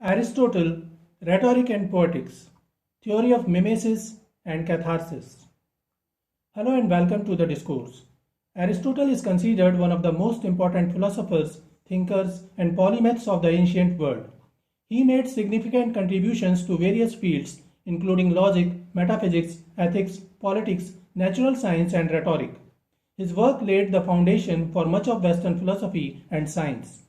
Aristotle, Rhetoric and Poetics, Theory of Mimesis and Catharsis. Hello and welcome to the discourse. Aristotle is considered one of the most important philosophers, thinkers, and polymaths of the ancient world. He made significant contributions to various fields, including logic, metaphysics, ethics, politics, natural science, and rhetoric. His work laid the foundation for much of Western philosophy and science.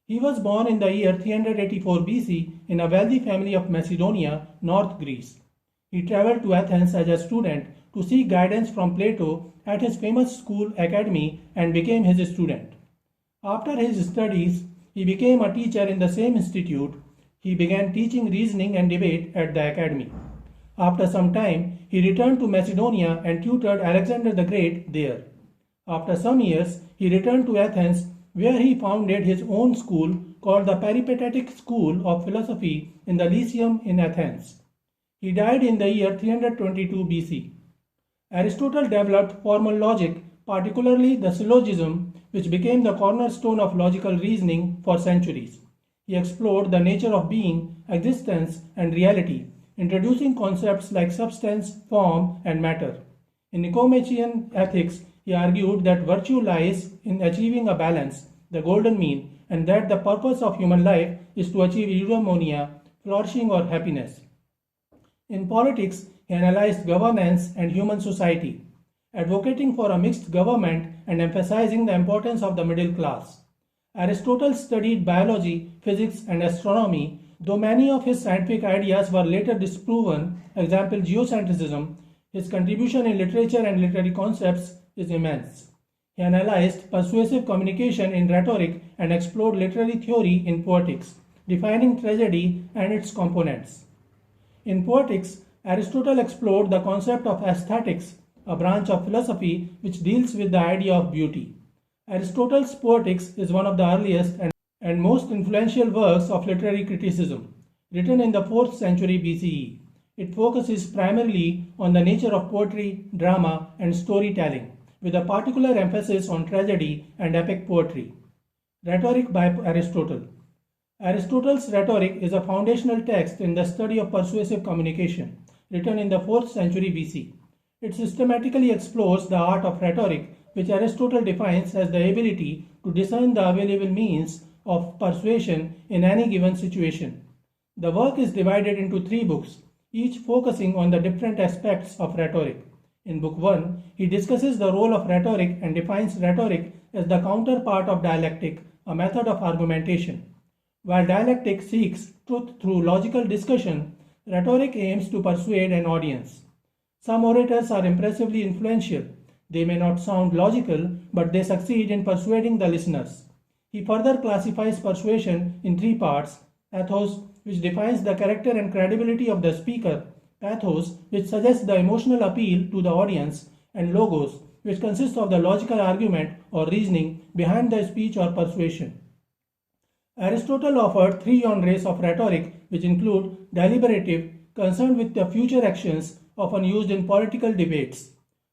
He was born in the year 384 BC in a wealthy family of Macedonia, North Greece. He traveled to Athens as a student to seek guidance from Plato at his famous school academy and became his student. After his studies, he became a teacher in the same institute. He began teaching reasoning and debate at the academy. After some time, he returned to Macedonia and tutored Alexander the Great there. After some years, he returned to Athens, where he founded his own school called the Peripatetic School of Philosophy in the Lyceum in Athens. He died in the year 322 BC. Aristotle developed formal logic, particularly the syllogism, which became the cornerstone of logical reasoning for centuries. He explored the nature of being, existence, and reality, introducing concepts like substance, form, and matter. In Nicomachean Ethics, he argued that virtue lies in achieving a balance, the golden mean, and that the purpose of human life is to achieve eudaimonia, flourishing or happiness. In politics, he analyzed governance and human society, advocating for a mixed government and emphasizing the importance of the middle class. Aristotle studied biology, physics, and astronomy, though many of his scientific ideas were later disproven, example geocentrism. His contribution in literature and literary concepts is immense. He analyzed persuasive communication in rhetoric and explored literary theory in poetics, defining tragedy and its components. In poetics, Aristotle explored the concept of aesthetics, a branch of philosophy which deals with the idea of beauty. Aristotle's Poetics is one of the earliest and most influential works of literary criticism, written in the 4th century BCE. It focuses primarily on the nature of poetry, drama, and storytelling, with a particular emphasis on tragedy and epic poetry. Rhetoric by Aristotle. Aristotle's Rhetoric is a foundational text in the study of persuasive communication, written in the 4th century BC. It systematically explores the art of rhetoric, which Aristotle defines as the ability to discern the available means of persuasion in any given situation. The work is divided into 3 books, each focusing on the different aspects of rhetoric. In Book 1, he discusses the role of rhetoric and defines rhetoric as the counterpart of dialectic, a method of argumentation. While dialectic seeks truth through logical discussion, rhetoric aims to persuade an audience. Some orators are impressively influential. They may not sound logical, but they succeed in persuading the listeners. He further classifies persuasion in 3 parts: ethos, which defines the character and credibility of the speaker; pathos, which suggests the emotional appeal to the audience; and logos, which consists of the logical argument or reasoning behind the speech or persuasion. Aristotle offered 3 genres of rhetoric, which include deliberative, concerned with the future actions, often used in political debates;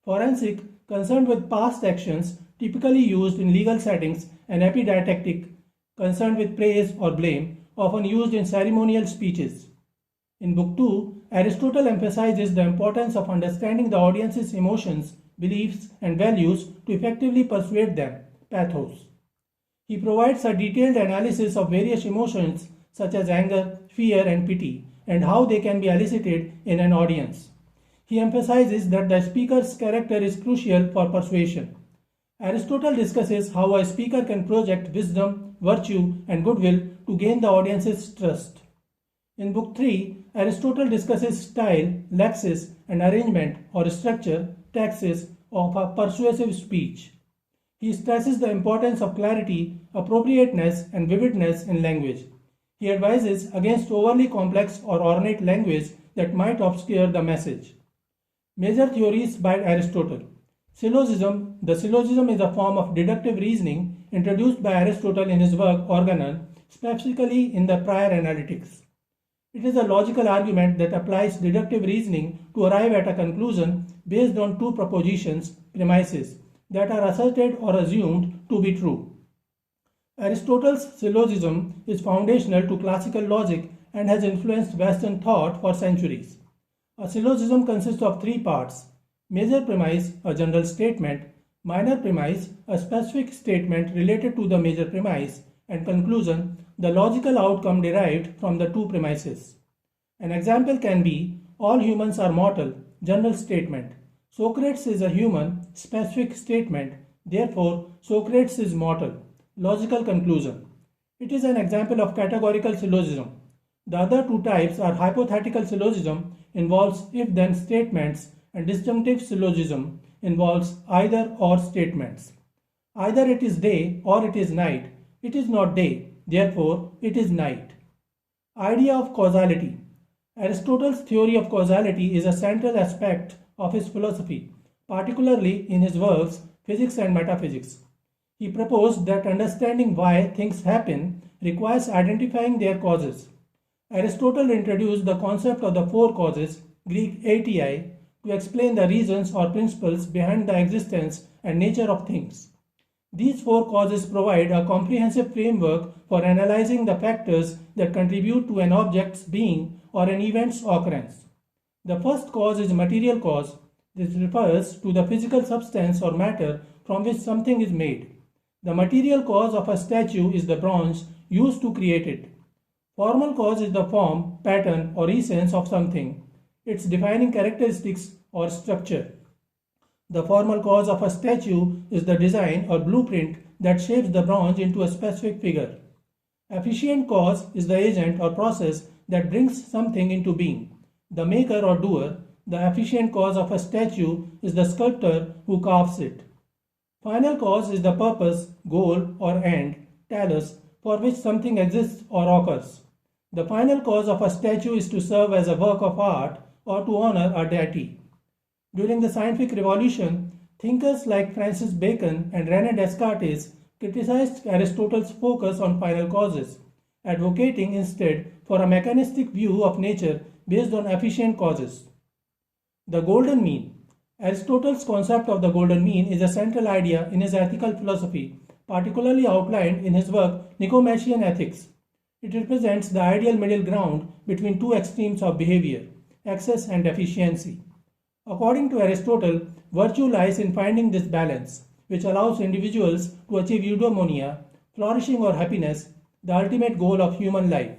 forensic, concerned with past actions, typically used in legal settings; and epididactic, concerned with praise or blame, often used in ceremonial speeches. In Book 2, Aristotle emphasizes the importance of understanding the audience's emotions, beliefs, and values to effectively persuade them, pathos. He provides a detailed analysis of various emotions such as anger, fear, and pity, and how they can be elicited in an audience. He emphasizes that the speaker's character is crucial for persuasion. Aristotle discusses how a speaker can project wisdom, virtue, and goodwill to gain the audience's trust. In Book 3, Aristotle discusses style, lexis, and arrangement or structure, taxis, of a persuasive speech. He stresses the importance of clarity, appropriateness, and vividness in language. He advises against overly complex or ornate language that might obscure the message. Major theories by Aristotle. Syllogism. The syllogism is a form of deductive reasoning introduced by Aristotle in his work Organon, specifically in the Prior Analytics. It is a logical argument that applies deductive reasoning to arrive at a conclusion based on 2 propositions, premises, that are asserted or assumed to be true. Aristotle's syllogism is foundational to classical logic and has influenced Western thought for centuries. A syllogism consists of three parts: major premise, a general statement; minor premise, a specific statement related to the major premise; and conclusion, the logical outcome derived from the two premises. An example can be all humans are mortal, general statement. Socrates is a human, specific statement. Therefore, Socrates is mortal, logical conclusion. It is an example of categorical syllogism. The other two types are hypothetical syllogism, involves if-then statements, and disjunctive syllogism, involves either or statements. Either it is day or it is night. It is not day, therefore it is night. Idea of causality. Aristotle's theory of causality is a central aspect of his philosophy, particularly in his works Physics and Metaphysics. He proposed that understanding why things happen requires identifying their causes. Aristotle introduced the concept of the four causes, Greek ati, to explain the reasons or principles behind the existence and nature of things. These four causes provide a comprehensive framework for analyzing the factors that contribute to an object's being or an event's occurrence. The first cause is material cause. This refers to the physical substance or matter from which something is made. The material cause of a statue is the bronze used to create it. Formal cause is the form, pattern, or essence of something, its defining characteristics or structure. The formal cause of a statue is the design or blueprint that shapes the bronze into a specific figure. Efficient cause is the agent or process that brings something into being, the maker or doer. The efficient cause of a statue is the sculptor who carves it. Final cause is the purpose, goal, or end, telos, for which something exists or occurs. The final cause of a statue is to serve as a work of art or to honor a deity. During the scientific revolution, thinkers like Francis Bacon and René Descartes criticized Aristotle's focus on final causes, advocating instead for a mechanistic view of nature based on efficient causes. The golden mean. Aristotle's concept of the golden mean is a central idea in his ethical philosophy, particularly outlined in his work Nicomachean Ethics. It represents the ideal middle ground between two extremes of behavior, excess and efficiency. According to Aristotle, virtue lies in finding this balance, which allows individuals to achieve eudaimonia, flourishing or happiness, the ultimate goal of human life.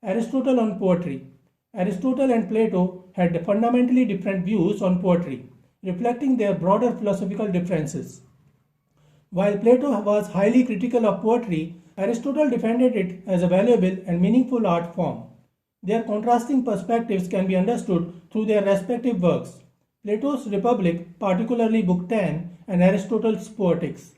Aristotle on poetry. Aristotle and Plato had fundamentally different views on poetry, reflecting their broader philosophical differences. While Plato was highly critical of poetry, Aristotle defended it as a valuable and meaningful art form. Their contrasting perspectives can be understood through their respective works, Plato's Republic, particularly Book 10, and Aristotle's Poetics.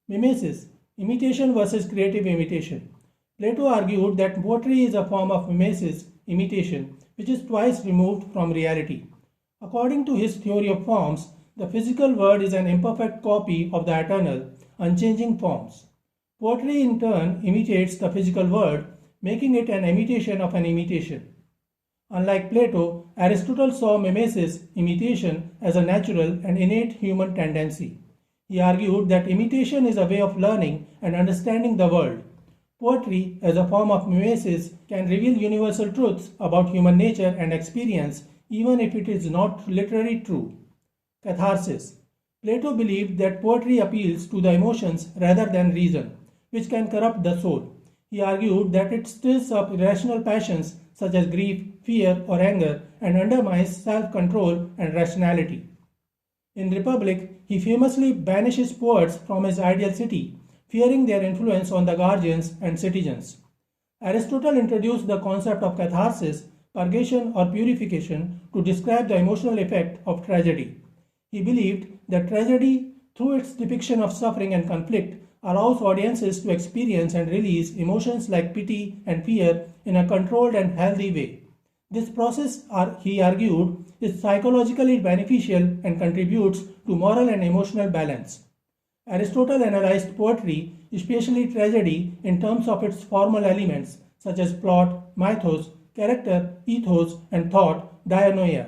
Mimesis, imitation versus creative imitation. Plato argued that poetry is a form of mimesis, imitation, which is twice removed from reality. According to his theory of forms, the physical world is an imperfect copy of the eternal, unchanging forms. Poetry in turn imitates the physical world, making it an imitation of an imitation. Unlike Plato, Aristotle saw mimesis, imitation, as a natural and innate human tendency. He argued that imitation is a way of learning and understanding the world. Poetry, as a form of mimesis, can reveal universal truths about human nature and experience, even if it is not literally true. Catharsis. Plato believed that poetry appeals to the emotions rather than reason, which can corrupt the soul. He argued that it stirs up irrational passions such as grief, fear, or anger and undermines self-control and rationality. In Republic, he famously banishes poets from his ideal city, fearing their influence on the guardians and citizens. Aristotle introduced the concept of catharsis, purgation or purification, to describe the emotional effect of tragedy. He believed that tragedy, through its depiction of suffering and conflict, allows audiences to experience and release emotions like pity and fear in a controlled and healthy way. This process, he argued, is psychologically beneficial and contributes to moral and emotional balance. Aristotle analyzed poetry, especially tragedy, in terms of its formal elements such as plot, mythos, character, ethos, and thought, dianoia.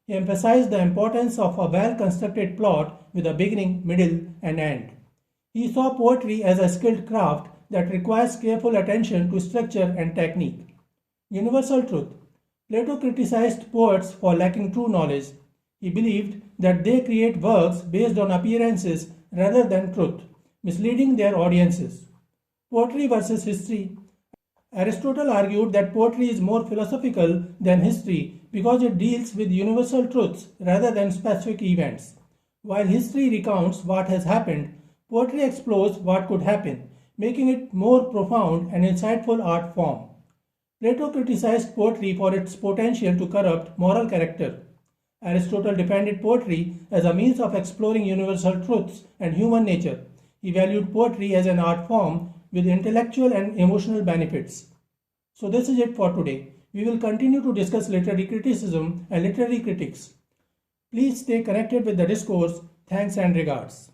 He emphasized the importance of a well-constructed plot with a beginning, middle, and end. He saw poetry as a skilled craft that requires careful attention to structure and technique. Universal truth. Plato criticized poets for lacking true knowledge. He believed that they create works based on appearances rather than truth, misleading their audiences. Poetry versus history. Aristotle argued that poetry is more philosophical than history because it deals with universal truths rather than specific events. While history recounts what has happened, poetry explores what could happen, making it more profound and insightful art form. Plato criticized poetry for its potential to corrupt moral character. Aristotle defended poetry as a means of exploring universal truths and human nature. He valued poetry as an art form with intellectual and emotional benefits. So this is it for today. We will continue to discuss literary criticism and literary critics. Please stay connected with the discourse. Thanks and regards.